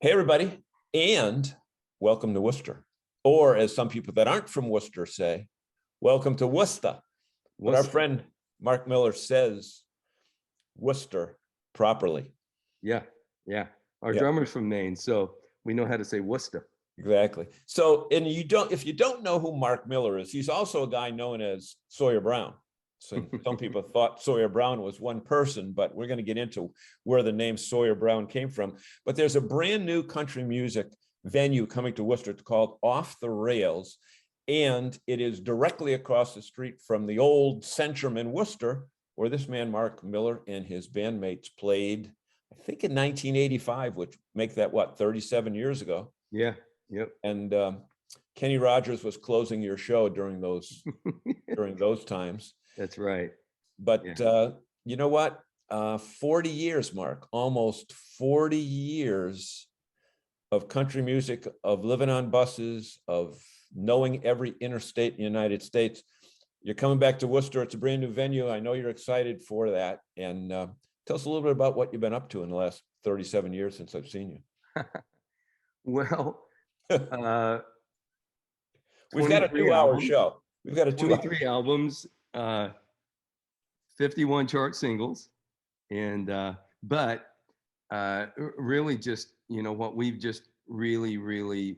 Hey, everybody, and welcome to Worcester. Or as some people that aren't from Worcester say, welcome to Worcester. But our friend Mark Miller says Worcester properly. Yeah. Our drummer's from Maine, so we know how to say Worcester. Exactly. So, and if you don't know who Mark Miller is, he's also a guy known as Sawyer Brown. So some people thought Sawyer Brown was one person, but we're going to get into where the name Sawyer Brown came from. But there's a brand new country music venue coming to Worcester called Off the Rails, and it is directly across the street from the old Centrum in Worcester, where this man, Mark Miller, and his bandmates played, I think in 1985, which make that, what, 37 years ago? Yeah, yep. And Kenny Rogers was closing your show during those times. That's right. But you know what? 40 years, Mark, almost 40 years of country music, of living on buses, of knowing every interstate in the United States. You're coming back to Worcester. It's a brand new venue. I know you're excited for that. And tell us a little bit about what you've been up to in the last 37 years since I've seen you. Well, we've got a 2-hour show. We've got a 23 albums, 51 chart singles, and but really just, what we've just really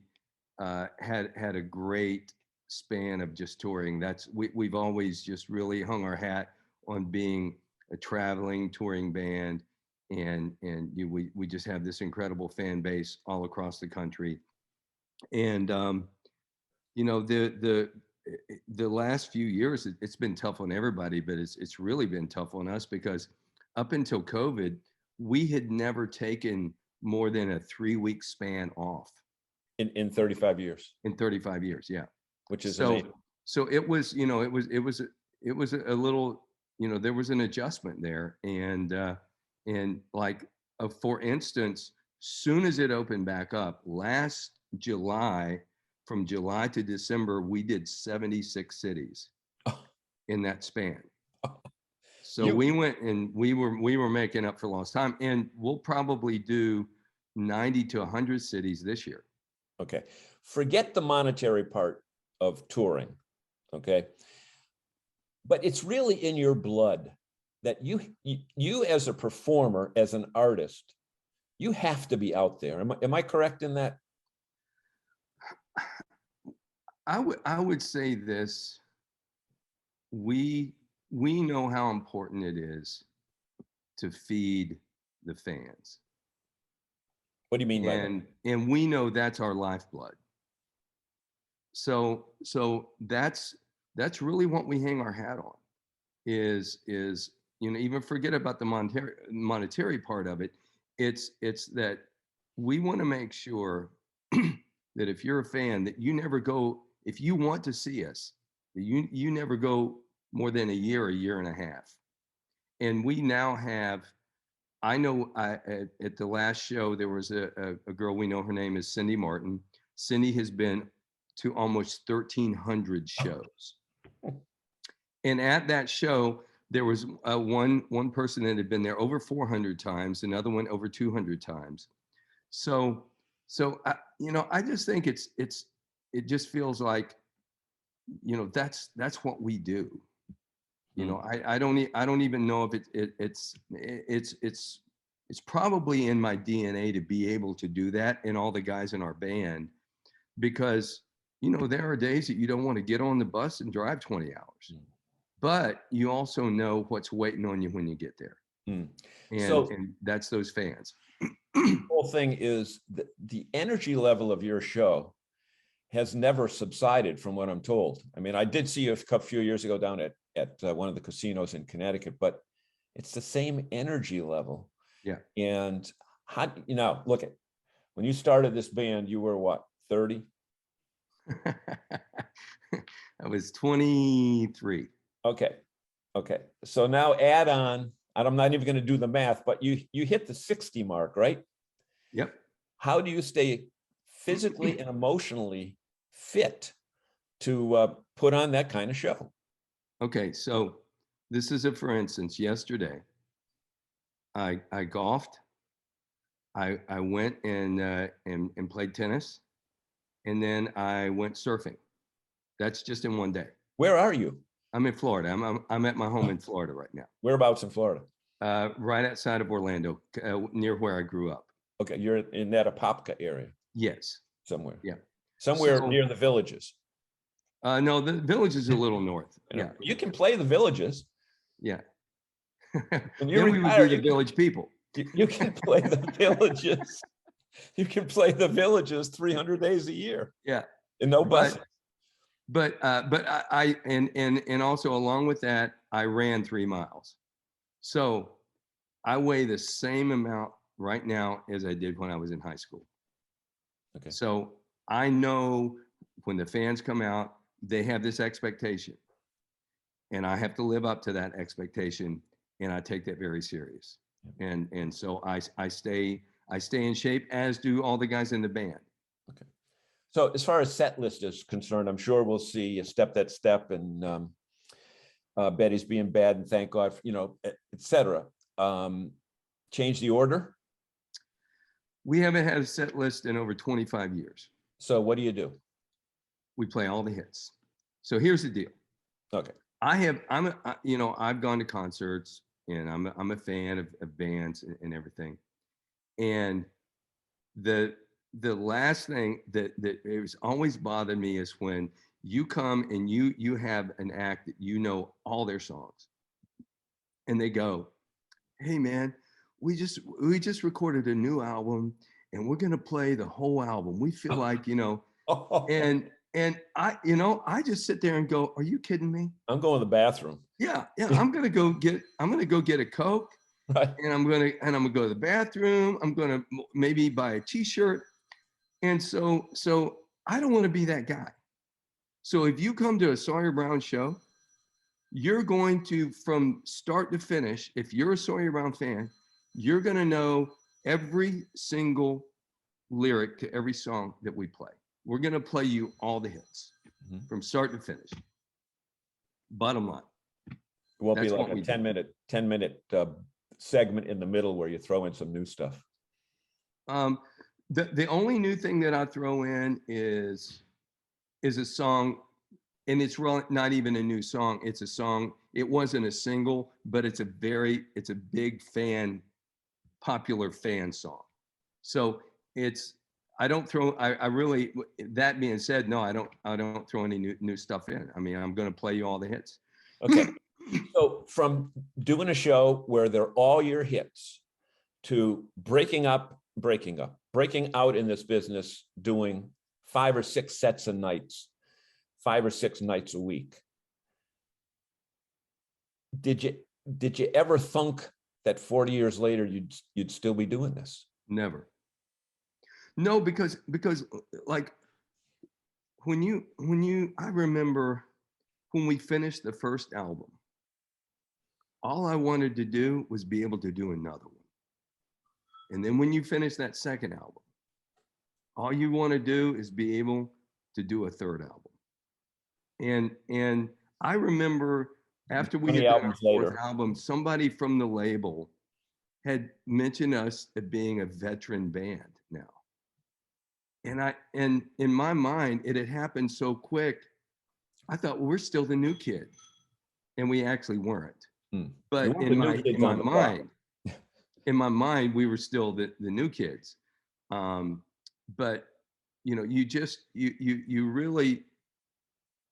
had a great span of just touring. We've always just really hung our hat on being a traveling touring band, and we just have this incredible fan base all across the country. And the last few years, it's been tough on everybody, but it's really been tough on us because up until COVID, we had never taken more than a 3-week span off. In 35 years. In 35 years, yeah. Which is amazing. So it was, it was a little, there was an adjustment there, and like, for instance, soon as it opened back up last July, from July to December, we did 76 cities in that span. So we went and we were making up for lost time, and we'll probably do 90 to 100 cities this year. Okay. Forget the monetary part of touring. Okay. But it's really in your blood that you as a performer, as an artist, you have to be out there. Am I correct in that? I would say this: we know how important it is to feed the fans. What do you mean by that? And we know that's our lifeblood. So that's really what we hang our hat on. Is even forget about the monetary part of it. It's that we want to make sure that if you're a fan, that you never go. If you want to see us, you never go more than a year and a half. And we now have, I know at the last show, there was a girl we know, her name is Cindy Martin. Cindy has been to almost 1,300 shows. And at that show, there was one person that had been there over 400 times, another one over 200 times. So I just think it just feels like, that's what we do. I don't even know if it's probably in my DNA to be able to do that, and all the guys in our band, because there are days that you don't want to get on the bus and drive 20 hours, but you also know what's waiting on you when you get there. And that's those fans. The whole thing is the energy level of your show has never subsided, from what I'm told. I mean, I did see you a few years ago down at one of the casinos in Connecticut, but it's the same energy level. Yeah. And how, look at, when you started this band, you were what, 30? I was 23. Okay. So now add on, I'm not even going to do the math, but you hit the 60 mark, right? Yep. How do you stay physically and emotionally fit to put on that kind of show? Okay, so this is for instance, yesterday, I golfed, I went and played tennis, and then I went surfing. That's just in one day. Where are you? I'm in Florida. I'm at my home in Florida right now. Whereabouts in Florida? Right outside of Orlando, near where I grew up. Okay, you're in that Apopka area Yes. somewhere. Yeah. Somewhere So- near the Villages. No, the Village is a little north. Yeah. You can play the Villages. Yeah. When you Then we would retire, be the Village people. you can play the Villages. You can play the Villages 300 days a year. Yeah. And no bus. But I and also along with that, I ran 3 miles. So I weigh the same amount right now as I did when I was in high school. Okay. So I know when the fans come out, they have this expectation, and I have to live up to that expectation, and I take that very serious. And so I stay in shape, as do all the guys in the band. Okay. So as far as set list is concerned, I'm sure we'll see a Step That Step and Betty's Being Bad and Thank God, et cetera. Change the order. We haven't had a set list in over 25 years. So what do you do? We play all the hits. So here's the deal. Okay. I've gone to concerts, and I'm a fan of bands and everything. And the last thing that it was always bothered me is when you come and you have an act that you know all their songs, and they go, "Hey man, we just recorded a new album, and we're gonna play the whole album. We feel like, and I just sit there and go, are you kidding me? I'm going to the bathroom. Yeah. I'm gonna go get a Coke, Right. and I'm gonna go to the bathroom. I'm gonna maybe buy a T-shirt, and so I don't want to be that guy. So if you come to a Sawyer Brown show, you're going to, from start to finish, if you're a Sawyer Brown fan, you're gonna know every single lyric to every song that we play. We're gonna play you all the hits from start to finish. Bottom line. It won't be That's like what a we do. 10-minute segment in the middle where you throw in some new stuff. The only new thing that I throw in is a song, and it's not even a new song. It's a song. It wasn't a single, but it's a big popular fan song. So I don't throw. I really. That being said, no, I don't throw any new stuff in. I mean, I'm going to play you all the hits. Okay. So from doing a show where they're all your hits to breaking out in this business, doing 5 or 6 sets a night, 5 or 6 nights a week. Did you ever think that 40 years later you'd still be doing this? Never. No, because like I remember when we finished the first album, all I wanted to do was be able to do another one. And then when you finish that second album, all you want to do is be able to do a third album. And I remember after we had done our fourth album, somebody from the label had mentioned us as being a veteran band now. And in my mind, it had happened so quick. I thought, well, we're still the new kid, and we actually weren't. But in my mind, we were still the new kids. But you really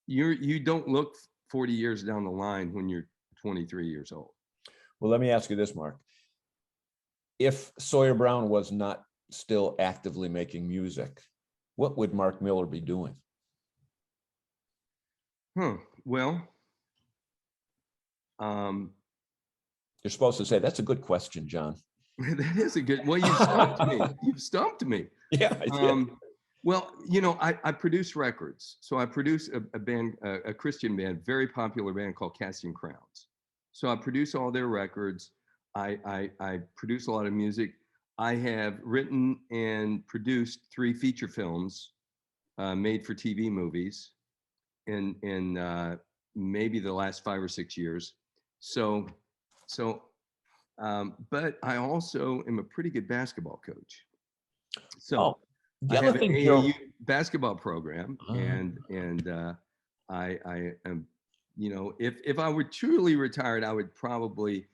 don't look 40 years down the line when you're 23 years old. Well, let me ask you this, Mark. If Sawyer Brown was not still actively making music, what would Mark Miller be doing? Well, you're supposed to say, that's a good question, John. That is a good, well, you stumped me. You've stumped me. Yeah, I did. Well, I produce records. So I produce a band, a Christian band, very popular band called Casting Crowns. So I produce all their records. I produce a lot of music. I have written and produced 3 feature films, made for TV movies in maybe the last 5 or 6 years. So But I also am a pretty good basketball coach. So Oh, I the have other an thing, AAU Gerald, basketball program, uh, and I am, if I were truly retired, I would probably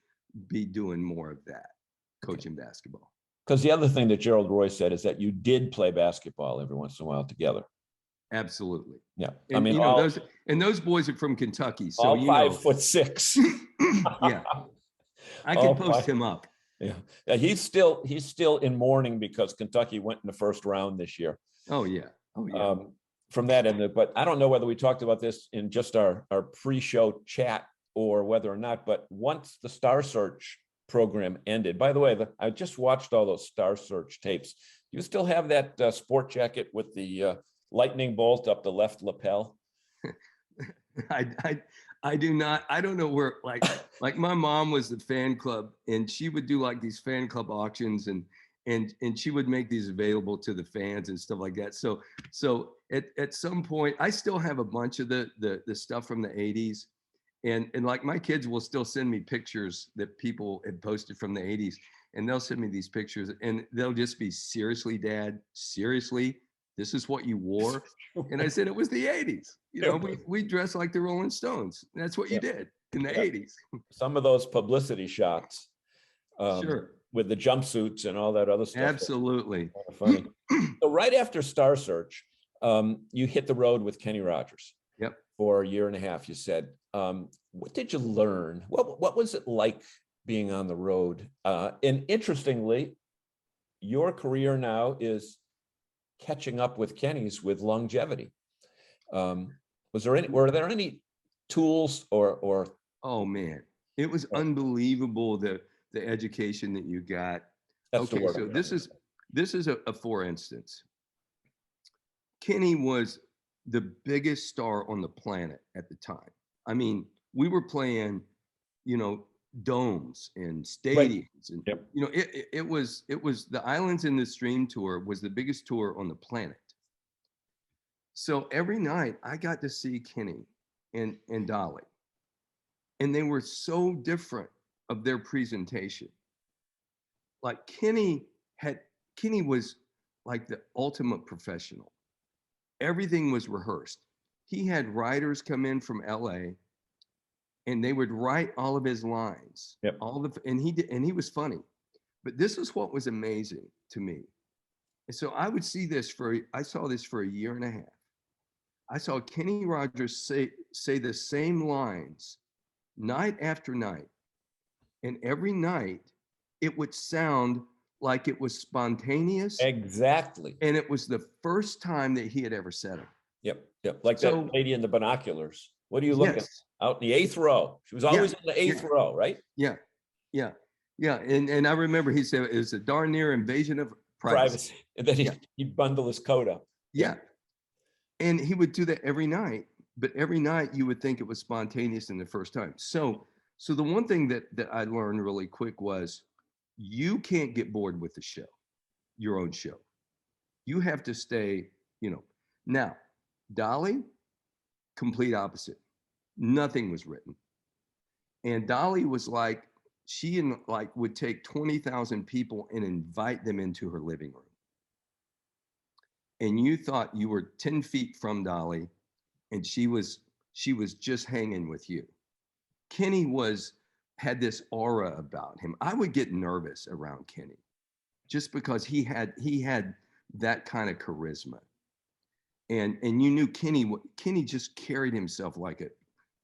be doing more of that, coaching basketball. because the other thing that Gerald Roy said is that you did play basketball every once in a while together. Absolutely. Yeah, I And mean, those boys are from Kentucky, so all 5'6". yeah, I All could post five. him up. Yeah, yeah, he's still in mourning because Kentucky went in the first round this year. Oh yeah. Oh yeah. From that end, but I don't know whether we talked about this in just our pre-show chat or whether or not, but once the Star Search program ended, by the way, I just watched all those Star Search tapes. You still have that sport jacket with the lightning bolt up the left lapel? I do not. I don't know where. Like my mom was the fan club, and she would do like these fan club auctions, and she would make these available to the fans and stuff like that. So at some point, I still have a bunch of the stuff from the '80s, and like my kids will still send me pictures that people had posted from the '80s, and they'll send me these pictures, and they'll just be, seriously, Dad, seriously, this is what you wore. And I said, it was the '80s. We dressed like the Rolling Stones. That's what you did in the Yeah. '80s. Some of those publicity shots Sure. with the jumpsuits and all that other stuff. Absolutely. Funny. So right after Star Search, you hit the road with Kenny Rogers. Yep. For a year and a half, you said. What did you learn? What was it like being on the road? And interestingly, your career now is catching up with Kenny's with longevity. Were there any tools or Oh man, it was unbelievable the education that you got. that's the Okay, word? so this is a for instance. Kenny was the biggest star on the planet at the time. I mean, we were playing, domes and Right. stadiums, and Yep. it was the Islands in the Stream tour was the biggest tour on the planet. So every night I got to see Kenny and Dolly, and they were so different of their presentation. Like Kenny was like the ultimate professional. Everything was rehearsed. He had writers come in from LA, and they would write all of his lines. Yep. And he was funny. But this is what was amazing to me. And so I saw this for a year and a half. I saw Kenny Rogers say the same lines night after night. And every night it would sound like it was spontaneous. Exactly. And it was the first time that he had ever said it. Yep. Like So, that lady in the binoculars. What are you looking yes. out in the 8th row? She was always in the 8th row, right? Yeah. And I remember he said it was a darn near invasion of privacy. And then he'd bundle his coat up. Yeah. And he would do that every night, but every night you would think it was spontaneous in the first time. So the one thing that I learned really quick was you can't get bored with the show, your own show. You have to stay, Now, Dolly, complete opposite. Nothing was written. And Dolly was like, she would take 20,000 people and invite them into her living room. And you thought you were 10 feet from Dolly, and she was just hanging with you. Kenny had this aura about him. I would get nervous around Kenny just because he had that kind of charisma. And you knew Kenny just carried himself like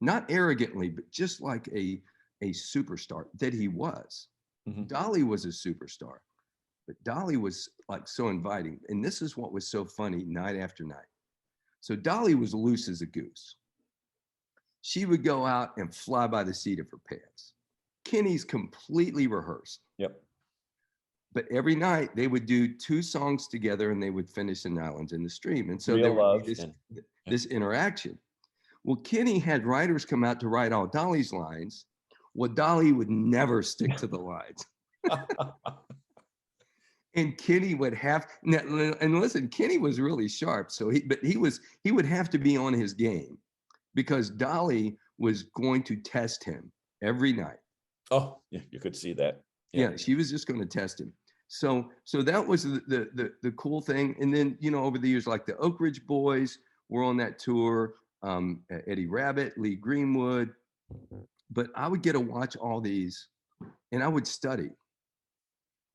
not arrogantly, but just like a superstar that he was. Mm-hmm. Dolly was a superstar, but Dolly was like so inviting. And this is what was so funny night after night. So Dolly was loose as a goose. She would go out and fly by the seat of her pants. Kenny's completely rehearsed. Yep. But every night they would do 2 songs together, and they would finish in Islands in the Stream. And so there would be this interaction. Well, Kenny had writers come out to write all Dolly's lines. Well, Dolly would never stick to the lines. And Kenny would and listen, Kenny was really sharp. So he would have to be on his game because Dolly was going to test him every night. Oh, yeah, you could see that. Yeah, she was just going to test him. So that was the cool thing. And then, you know, over the years, like the Oak Ridge Boys were on that tour, Eddie Rabbit, Lee Greenwood. But I would get to watch all these and I would study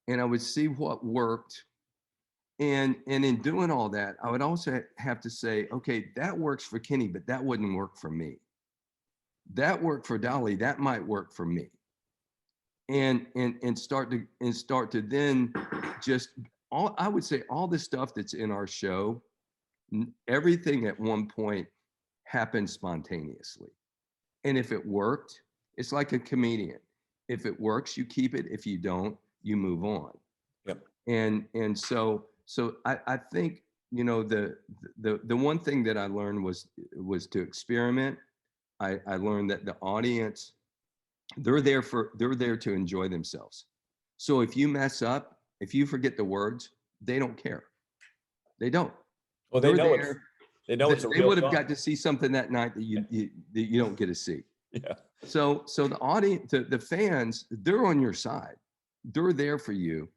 and I would see what worked. And in doing all that, I would also have to say, okay, that works for Kenny, but that wouldn't work for me. That worked for Dolly, that might work for me. And start to then just all, I would say all the stuff that's in our show, everything at one point happened spontaneously. And if it worked, it's like a comedian. If it works, you keep it. If you don't, you move on. Yep. And so I think, you know, the one thing that I learned was to experiment. I learned that the audience, they're there to enjoy themselves. So if you mess up, if you forget the words, they don't care. They don't. Well, they know it's a They real would have song. got to see something that night that you don't get to see. Yeah. So the audience, the fans, they're on your side. They're there for you.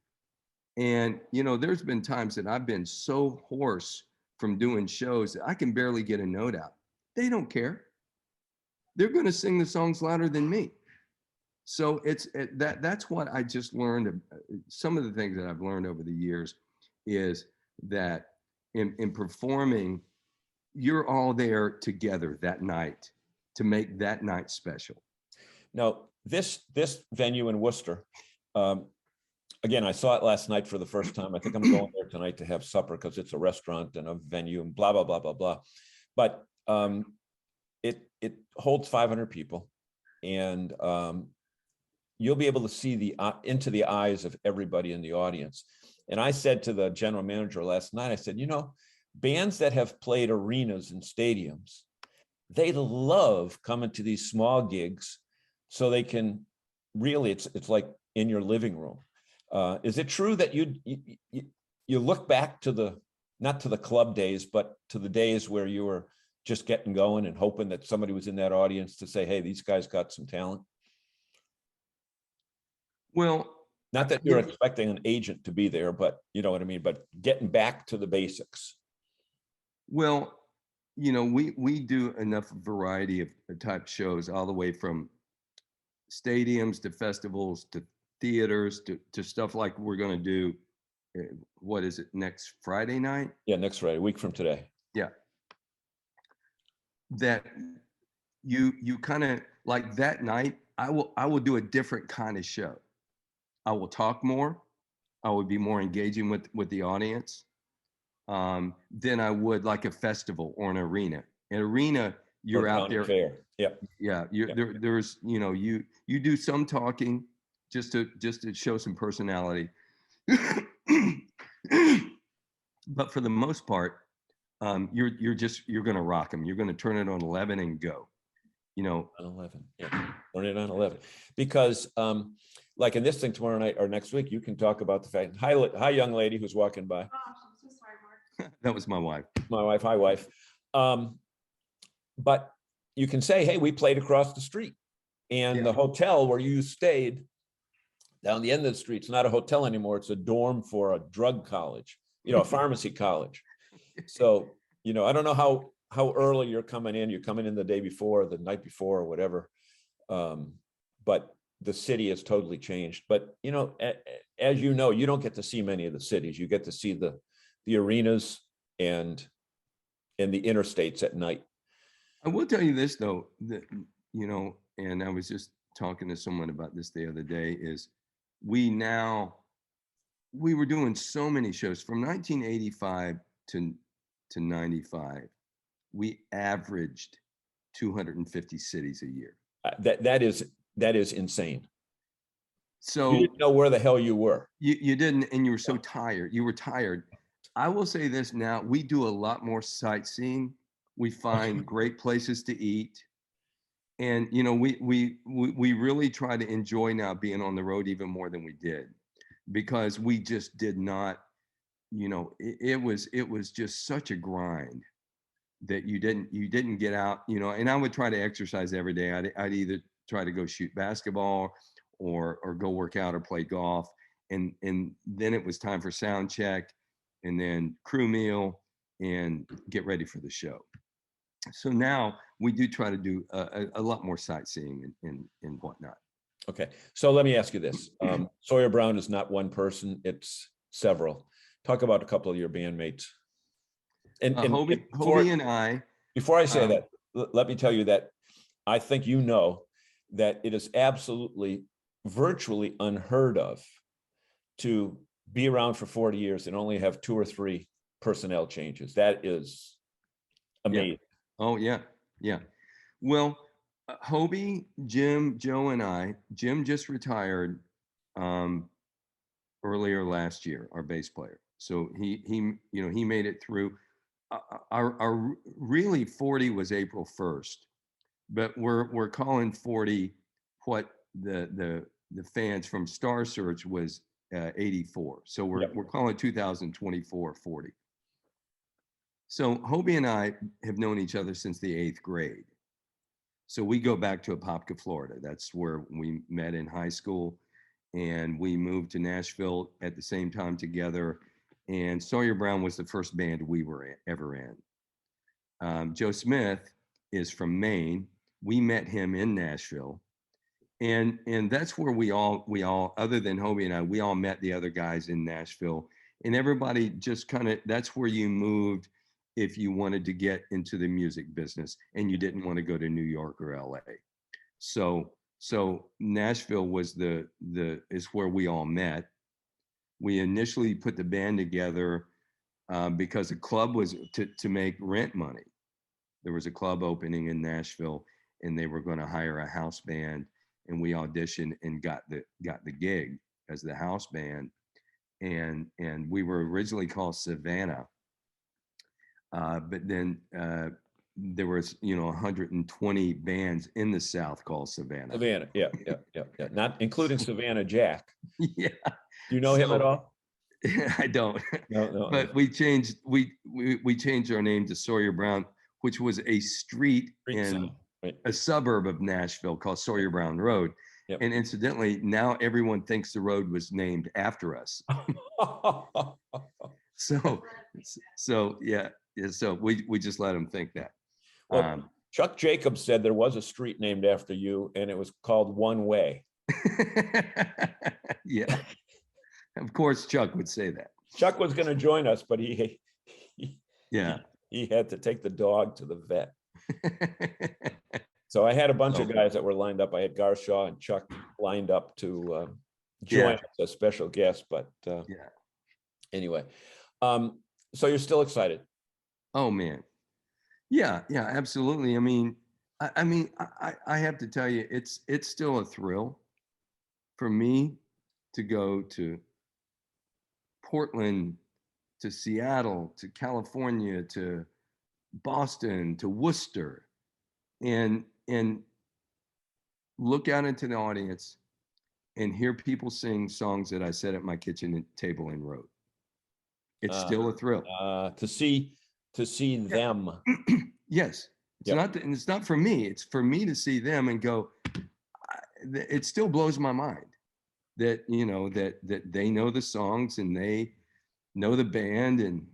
And, you know, there's been times that I've been so hoarse from doing shows that I can barely get a note out. They don't care. They're going to sing the songs louder than me. So that's what I just learned. Some of the things that I've learned over the years is that in performing, you're all there together that night to make that night special. Now, this venue in Worcester, again, I saw it last night for the first time. I think I'm going there tonight to have supper because it's a restaurant and a venue and blah, blah, blah, blah, blah. But it holds 500 people, and you'll be able to see into the eyes of everybody in the audience. And I said to the general manager last night, I said, you know, bands that have played arenas and stadiums, they love coming to these small gigs so they can really, it's like in your living room. Is it true that you look back to not to the club days, but to the days where you were just getting going and hoping that somebody was in that audience to say, hey, these guys got some talent? Well, not that you're expecting an agent to be there, but you know what I mean, but getting back to the basics. Well, you know, we do enough variety of type shows, all the way from stadiums to festivals to theaters to stuff like we're going to do. What is it, next Friday night? Yeah, next Friday, a week from today. Yeah. That you kind of like that night, I will do a different kind of show. I will talk more. I would be more engaging with the audience than I would like a festival or an arena. An arena, you're out there. Fair. Yeah. Yeah. There's, you know, you do some talking just to show some personality. But for the most part, you're going to rock them. You're going to turn it on 11 and go, you know. On 11. Yeah. Turn it on 11. Because like in this thing tomorrow night or next week, you can talk about the fact, hi young lady who's walking by. Oh, I'm so sorry, Mark. That was my wife. My wife, hi wife. But you can say, hey, we played across the street, and the hotel where you stayed down the end of the street, it's not a hotel anymore. It's a dorm for a drug college, you know, a pharmacy college. So, you know, I don't know how early you're coming in. You're coming in the day before, the night before, or whatever. But the city has totally changed. But, you know, as you know, you don't get to see many of the cities. You get to see the arenas and the interstates at night. I will tell you this though, that, you know, and I was just talking to someone about this the other day, is we were doing so many shows from 1985 to 95. We averaged 250 cities a year. That is insane. So you didn't know where the hell you were. You didn't, and you were so tired. You were tired. I will say this now, we do a lot more sightseeing. We find great places to eat. And, you know, we really try to enjoy now being on the road even more than we did, because we just did not, you know, it was just such a grind that you didn't get out, you know. And I would try to exercise every day. I'd either try to go shoot basketball, or go work out or play golf. And then it was time for sound check and then crew meal and get ready for the show. So now we do try to do a lot more sightseeing and whatnot. Okay, so let me ask you this. Sawyer Brown is not one person, it's several. Talk about a couple of your bandmates. And Hobie and I. Before I say that, let me tell you that I think you know that it is absolutely virtually unheard of to be around for 40 years and only have 2 or 3 personnel changes. That is amazing. Yeah. Oh, yeah. Yeah. Well, Hobie, Jim, Joe, and I, Jim just retired earlier last year, our bass player. So he made it through. Our really 40 was April 1st, but we're calling 40 what the fans from Star Search was 84. So we're calling 2024 40. So Hobie and I have known each other since the 8th grade. So we go back to Apopka, Florida. That's where we met in high school, and we moved to Nashville at the same time together. And Sawyer Brown was the first band we were ever in. Joe Smith is from Maine. We met him in Nashville, and that's where we all, other than Hobie and I, we all met the other guys in Nashville, and everybody just kind of, that's where you moved if you wanted to get into the music business and you didn't want to go to New York or LA. So Nashville was is where we all met. We initially put the band together because the club was to make rent money. There was a club opening in Nashville and they were going to hire a house band, and we auditioned and got the gig as the house band. And we were originally called Savannah. But then there was 120 bands in the South called Savannah. Savannah, yeah, not including Savannah Jack. Yeah. Do you know him at all? I don't. No. But we changed our name to Sawyer Brown, which was a street in a suburb of Nashville called Sawyer Brown Road. Yep. And incidentally, now everyone thinks the road was named after us. So yeah. So we just let them think that. Well, Chuck Jacobs said there was a street named after you, and it was called One Way. Yeah, of course Chuck would say that. Chuck was going to join us, but he had to take the dog to the vet. So I had a bunch of guys that were lined up. I had Garshaw and Chuck lined up to join us as special guests, but anyway, so you're still excited? Oh man, yeah, absolutely. I mean, I have to tell you, it's still a thrill for me to go to Portland, to Seattle, to California, to Boston, to Worcester, and look out into the audience and hear people sing songs that I sat at my kitchen table and wrote. It's still a thrill to see them. Yes, it's not for me. It's for me to see them and go. It still blows my mind that that they know the songs and they know the band and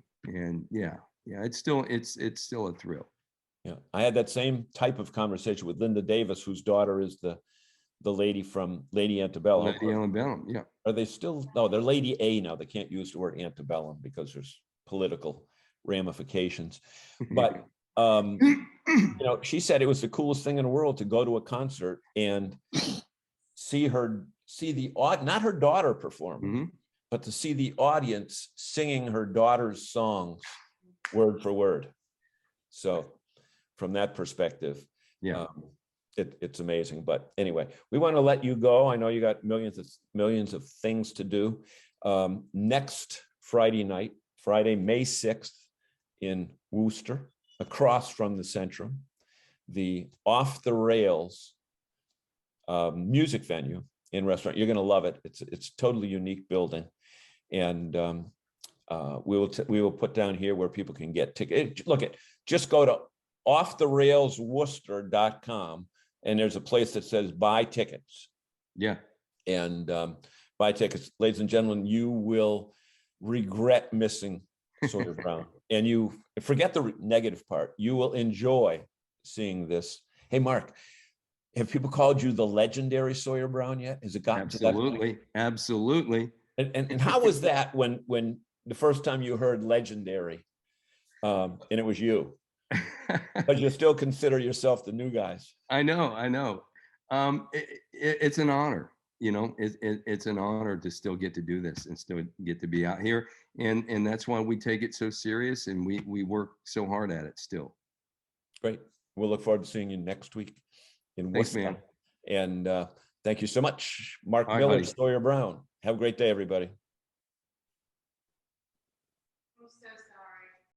it's still a thrill. Yeah, I had that same type of conversation with Linda Davis, whose daughter is the lady from Lady Antebellum. Lady Antebellum, yeah. Are they still? No, they're Lady A now. They can't use the word antebellum because there's political ramifications. But she said it was the coolest thing in the world to go to a concert and see not her daughter perform, but to see the audience singing her daughter's songs word for word. So from that perspective, it's amazing. But anyway, we want to let you go. I know you got millions of things to do. Next Friday night, Friday, May 6th in Worcester, across from the Centrum, the Off the Rails music venue and restaurant. You're going to love it. It's a totally unique building. And we will put down here where people can get tickets. Just go to offtherailsworcester.com and there's a place that says buy tickets. Yeah. and buy tickets. Ladies and gentlemen, you will regret missing Sawyer Brown. And you forget the negative part. You will enjoy seeing this. Hey, Mark, have people called you the legendary Sawyer Brown yet? Has it gotten to that point? Absolutely, absolutely. And how was that when the first time you heard legendary, and it was you, but you still consider yourself the new guys? I know. It's an honor, you know. It's an honor to still get to do this and still get to be out here, and that's why we take it so serious and we work so hard at it still. Great. We'll look forward to seeing you next week in Thanks, Worcester. man. And thank you so much, Mark All right, Miller, buddy. Sawyer Brown. Have a great day, everybody.